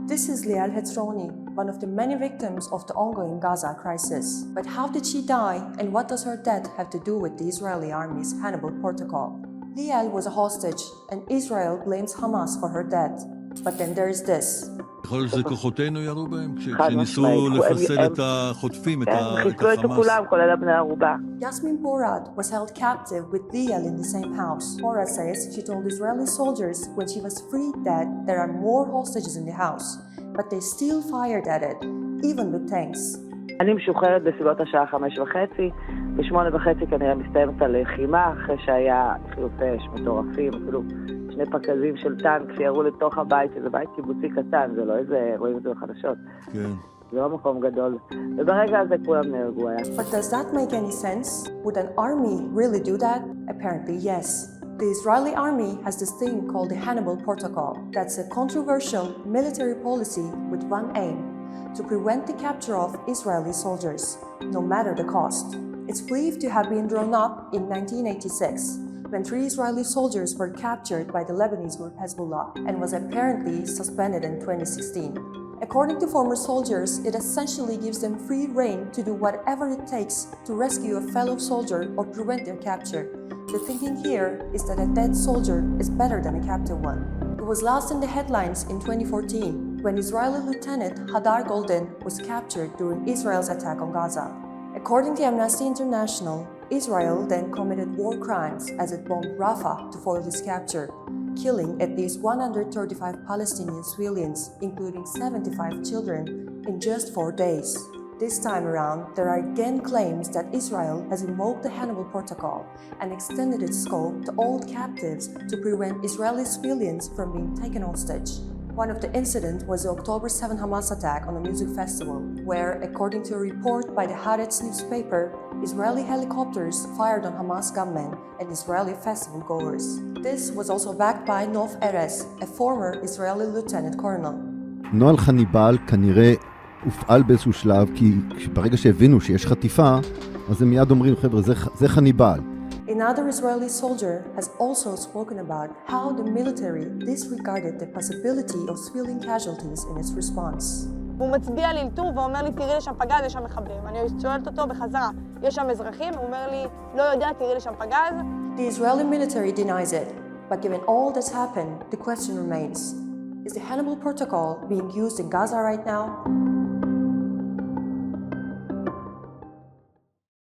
This is Liel Hetroni, one of the many victims of the ongoing Gaza crisis. But how did she die, and what does her death have to do with the Israeli army's Hannibal Protocol? Liel was a hostage, and Israel blames Hamas for her death. But then there is this. יכול להיות שזה כוחותינו ירו בהם, חד כשניסו משמעית. לחסל את החוטפים, את כן, חיסלו את החמאס. כולם, כולל הבני ערובה. Yasmin Borat was held captive with Liel in the same house. Borat says she told Israeli soldiers when she was freed that there are more hostages in the house, but they still fired at it, even with tanks. אני משוחררת בסביבות השעה 5:30, ב8:30 כנראה מסתיימת הלחימה, אחרי שהיה חילופי אש מטורפים, אפילו שני פקזים של טנק שירו לתוך הבית, שזה בית קיבוצי קטן, זה לא איזה, רואים את זה בחדשות. כן. זה לא מקום גדול, וברגע הזה כולם נהרגו היה. But does that make any sense? Would an army really do that? Apparently yes. The Israeli army has this thing called the Hannibal Protocol. That's a controversial military policy with one aim: to prevent the capture of Israeli soldiers, no matter the cost. It's believed to have been drawn up in 1986, when 3 Israeli soldiers were captured by the Lebanese group Hezbollah, and was apparently suspended in 2016. According to former soldiers, it essentially gives them free rein to do whatever it takes to rescue a fellow soldier or prevent their capture. The thinking here is that a dead soldier is better than a captive one. It was last in the headlines in 2014, when Israeli Lieutenant Hadar Golden was captured during Israel's attack on Gaza. According to Amnesty International, Israel then committed war crimes as it bombed Rafah to foil his capture, killing at least 135 Palestinian civilians, including 75 children, in just 4 days. This time around, there are again claims that Israel has invoked the Hannibal Protocol and extended its scope to all captives to prevent Israeli civilians from being taken hostage. One of the incidents was the October 7 Hamas attack on a music festival, where, according to a report by the Haaretz newspaper, Israeli helicopters fired on Hamas gunmen and Israeli festival goers. This was also backed by Nov Erez, a former Israeli lieutenant colonel. נוהל חניבל כנראה הופעל באיזשהו שלב, כי ברגע שהבינו שיש חטיפה, אז הם מיד אומרים, חבר'ה, זה חניבל. Another Israeli soldier has also spoken about how the military disregarded the possibility of civilian casualties in its response. הוא מצביע לי לטור ואומר לי, תראי לשם פגז, יש שם מחבלים. אני שואלת אותו בחזרה, יש שם אזרחים? הוא אומר לי, לא יודע, תראי לשם פגז. The Israeli military denies it, but given all that's happened, the question remains: is the Hannibal Protocol being used in Gaza right now?